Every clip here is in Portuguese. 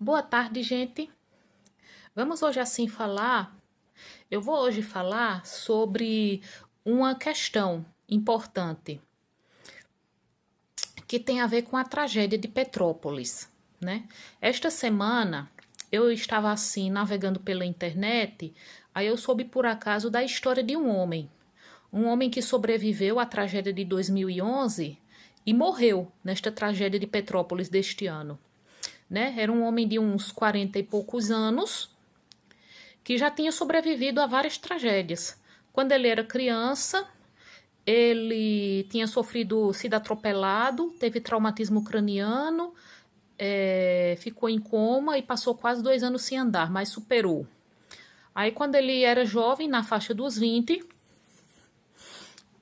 Boa tarde, gente. Vamos hoje assim falar. Eu vou hoje falar sobre uma questão importante que tem a ver com a tragédia de Petrópolis, né? Esta semana eu estava assim navegando pela internet, aí eu soube por acaso da história de um homem que sobreviveu à tragédia de 2011 e morreu nesta tragédia de Petrópolis deste ano, né? Era um homem de uns 40 e poucos anos que já tinha sobrevivido a várias tragédias. Quando ele era criança, ele tinha sido atropelado, teve traumatismo craniano, ficou em coma e passou quase 2 anos sem andar, mas superou. Aí, quando ele era jovem, na faixa dos 20,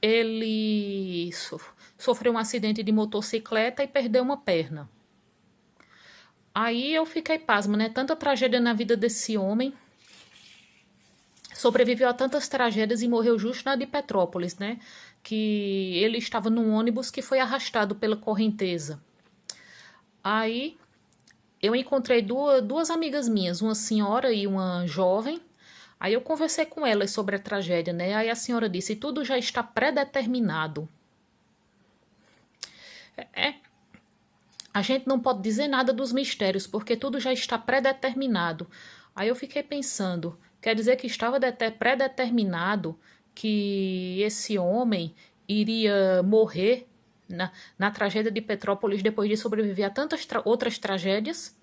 ele sofreu um acidente de motocicleta e perdeu uma perna. Aí eu fiquei pasma, né? Tanta tragédia na vida desse homem. Sobreviveu a tantas tragédias e morreu justo na de Petrópolis, né? Que ele estava num ônibus que foi arrastado pela correnteza. Aí eu encontrei duas amigas minhas, uma senhora e uma jovem. Aí eu conversei com elas sobre a tragédia, né? Aí a senhora disse: tudo já está predeterminado. É, a gente não pode dizer nada dos mistérios, porque tudo já está predeterminado. Aí eu fiquei pensando, quer dizer que estava predeterminado que esse homem iria morrer na tragédia de Petrópolis depois de sobreviver a tantas outras tragédias?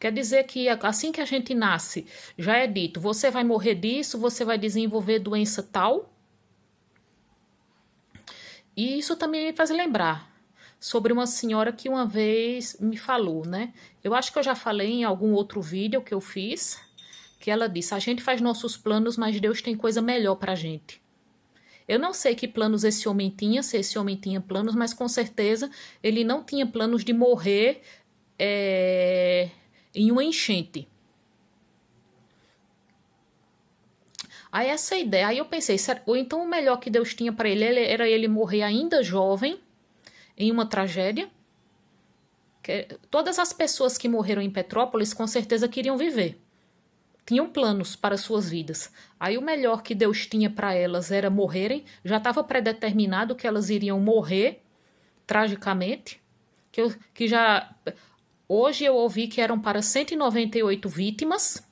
Quer dizer que assim que a gente nasce, já é dito, você vai morrer disso, você vai desenvolver doença tal? E isso também me faz lembrar sobre uma senhora que uma vez me falou, né? Eu acho que eu já falei em algum outro vídeo que eu fiz, que ela disse: a gente faz nossos planos, mas Deus tem coisa melhor pra gente. Eu não sei que planos esse homem tinha, se esse homem tinha planos, mas com certeza ele não tinha planos de morrer em uma enchente. Aí essa ideia, aí eu pensei, ou então o melhor que Deus tinha para ele era ele morrer ainda jovem, em uma tragédia. Todas as pessoas que morreram em Petrópolis com certeza queriam viver. Tinham planos para suas vidas. Aí o melhor que Deus tinha para elas era morrerem. Já estava predeterminado que elas iriam morrer tragicamente. Que já hoje eu ouvi que eram para 198 vítimas.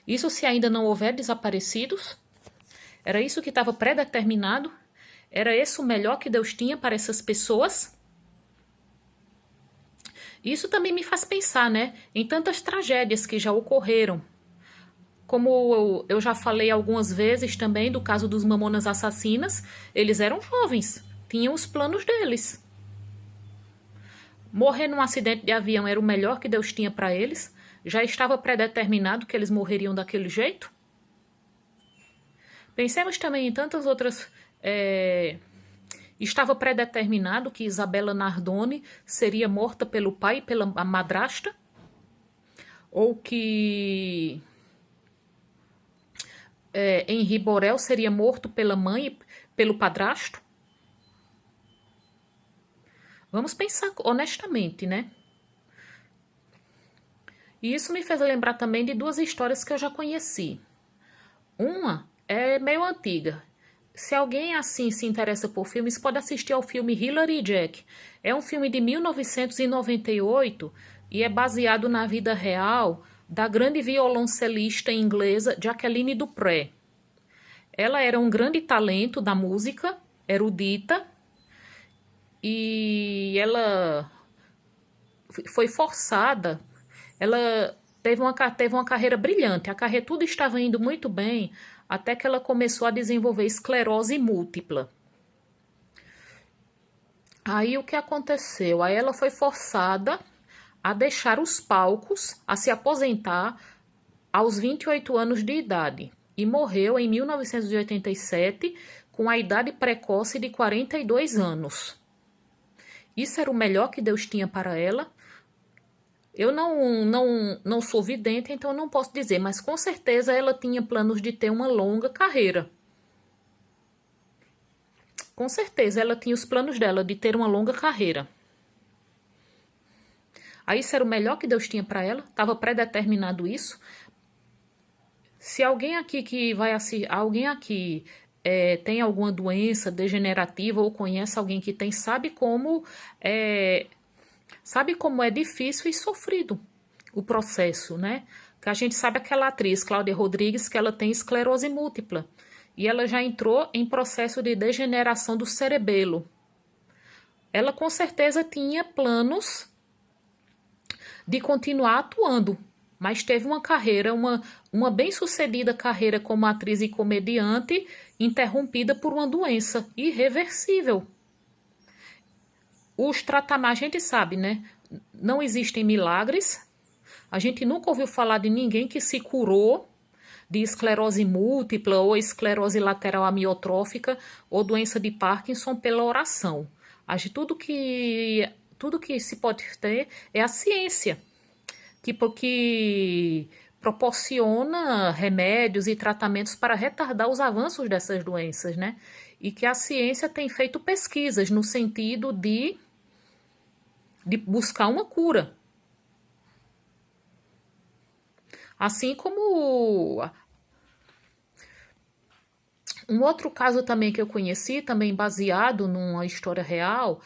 Isso se ainda não houver desaparecidos. Era isso que estava predeterminado. Era esse o melhor que Deus tinha para essas pessoas. Isso também me faz pensar, né, em tantas tragédias que já ocorreram. Como eu já falei algumas vezes também do caso dos Mamonas Assassinas, eles eram jovens, tinham os planos deles. Morrer num acidente de avião era o melhor que Deus tinha para eles. Já estava predeterminado que eles morreriam daquele jeito. Pensemos também em tantas outras. Estava predeterminado que Isabela Nardoni seria morta pelo pai e pela madrasta. Ou que Henri Borel seria morto pela mãe e pelo padrasto. Vamos pensar honestamente, né? E isso me fez lembrar também de duas histórias que eu já conheci. Uma é meio antiga. Se alguém assim se interessa por filmes, pode assistir ao filme Hilary e Jack. É um filme de 1998 e é baseado na vida real da grande violoncelista inglesa Jacqueline du Pré. Ela era um grande talento da música, erudita, e ela foi forçada. Ela teve uma carreira brilhante, tudo estava indo muito bem, até que ela começou a desenvolver esclerose múltipla. Aí o que aconteceu? Aí ela foi forçada a deixar os palcos, a se aposentar aos 28 anos de idade e morreu em 1987 com a idade precoce de 42 anos. Isso era o melhor que Deus tinha para ela. Eu não sou vidente, então não posso dizer, mas com certeza ela tinha planos de ter uma longa carreira. Com certeza ela tinha os planos dela de ter uma longa carreira. Aí isso era o melhor que Deus tinha para ela? Estava predeterminado isso? Se alguém aqui que vai assistir, alguém aqui tem alguma doença degenerativa ou conhece alguém que tem, sabe como é difícil e sofrido o processo, né? Que a gente sabe aquela atriz, Cláudia Rodrigues, que ela tem esclerose múltipla. E ela já entrou em processo de degeneração do cerebelo. Ela com certeza tinha planos de continuar atuando, mas teve uma carreira, uma bem-sucedida carreira como atriz e comediante, interrompida por uma doença irreversível. Os tratamentos, a gente sabe, né? Não existem milagres. A gente nunca ouviu falar de ninguém que se curou de esclerose múltipla ou esclerose lateral amiotrófica ou doença de Parkinson pela oração. Tudo que se pode ter é a ciência, que proporciona remédios e tratamentos para retardar os avanços dessas doenças, né? E que a ciência tem feito pesquisas no sentido de buscar uma cura. Assim como um outro caso também que eu conheci, também baseado numa história real,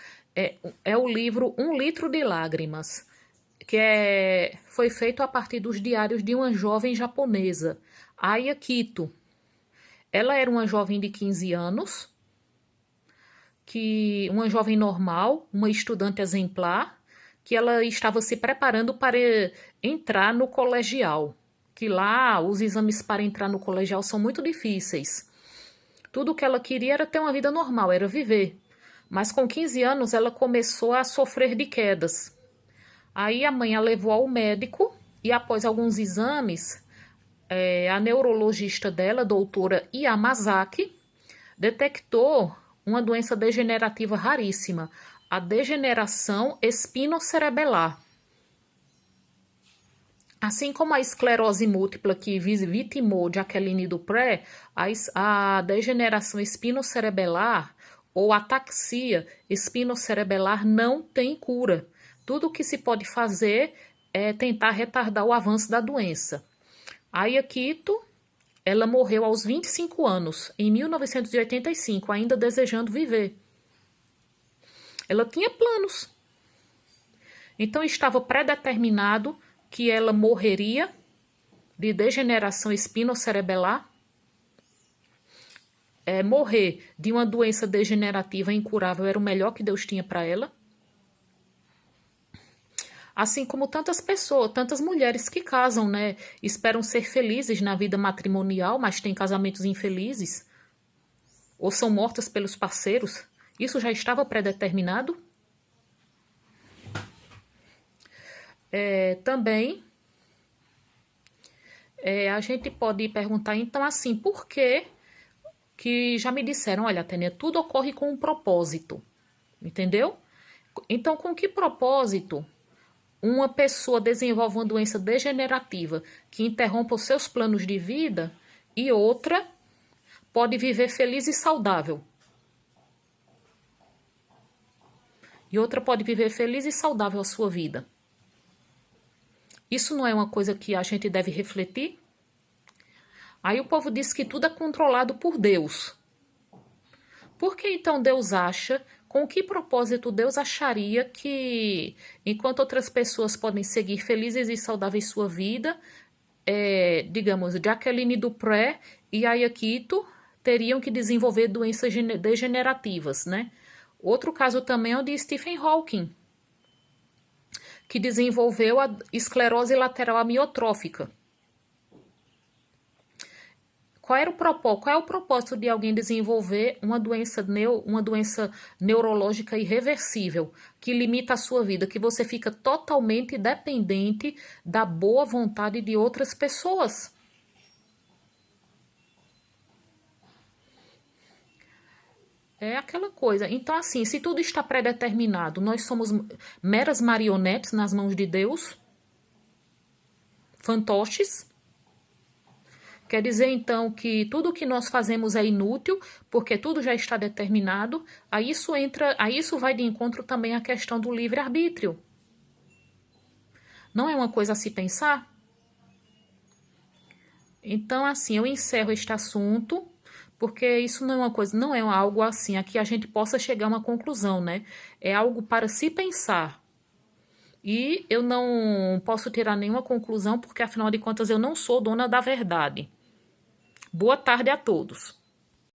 é o livro Um Litro de Lágrimas, que foi feito a partir dos diários de uma jovem japonesa, Aya Kito. Ela era uma jovem de 15 anos, uma jovem normal, uma estudante exemplar, que ela estava se preparando para entrar no colegial, que lá os exames para entrar no colegial são muito difíceis. Tudo o que ela queria era ter uma vida normal, era viver. Mas com 15 anos ela começou a sofrer de quedas. Aí a mãe a levou ao médico e após alguns exames, a neurologista dela, doutora Yamazaki, detectou uma doença degenerativa raríssima, a degeneração espinocerebelar. Assim como a esclerose múltipla que vitimou Jacqueline Dupré, a degeneração espinocerebelar ou ataxia espinocerebelar não tem cura. Tudo o que se pode fazer é tentar retardar o avanço da doença. A Akito, ela morreu aos 25 anos, em 1985, ainda desejando viver. Ela tinha planos. Então estava predeterminado que ela morreria de degeneração espinocerebelar, morrer de uma doença degenerativa incurável era o melhor que Deus tinha para ela. Assim como tantas pessoas, tantas mulheres que casam, né? Esperam ser felizes na vida matrimonial, mas têm casamentos infelizes. Ou são mortas pelos parceiros. Isso já estava predeterminado? Também a gente pode perguntar, então, assim, por que já me disseram, olha, Tânia, tudo ocorre com um propósito, entendeu? Então, com que propósito uma pessoa desenvolve uma doença degenerativa que interrompa os seus planos de vida e outra pode viver feliz e saudável? E outra pode viver feliz e saudável a sua vida. Isso não é uma coisa que a gente deve refletir? Aí o povo diz que tudo é controlado por Deus. Por que então Deus acha, com que propósito Deus acharia que, enquanto outras pessoas podem seguir felizes e saudáveis sua vida, digamos, Jacqueline Dupré e Aya Kito teriam que desenvolver doenças degenerativas, né? Outro caso também é o de Stephen Hawking, que desenvolveu a esclerose lateral amiotrófica. Qual é o propósito de alguém desenvolver uma doença neurológica irreversível, que limita a sua vida, que você fica totalmente dependente da boa vontade de outras pessoas? É aquela coisa. Então, assim, se tudo está predeterminado, nós somos meras marionetes nas mãos de Deus? Fantoches? Quer dizer, então, que tudo que nós fazemos é inútil, porque tudo já está determinado. Aí isso vai de encontro também à questão do livre-arbítrio. Não é uma coisa a se pensar? Então, assim, eu encerro este assunto, porque isso não é uma coisa, não é algo assim, a que a gente possa chegar a uma conclusão, né? É algo para se pensar. E eu não posso tirar nenhuma conclusão, porque afinal de contas eu não sou dona da verdade. Boa tarde a todos.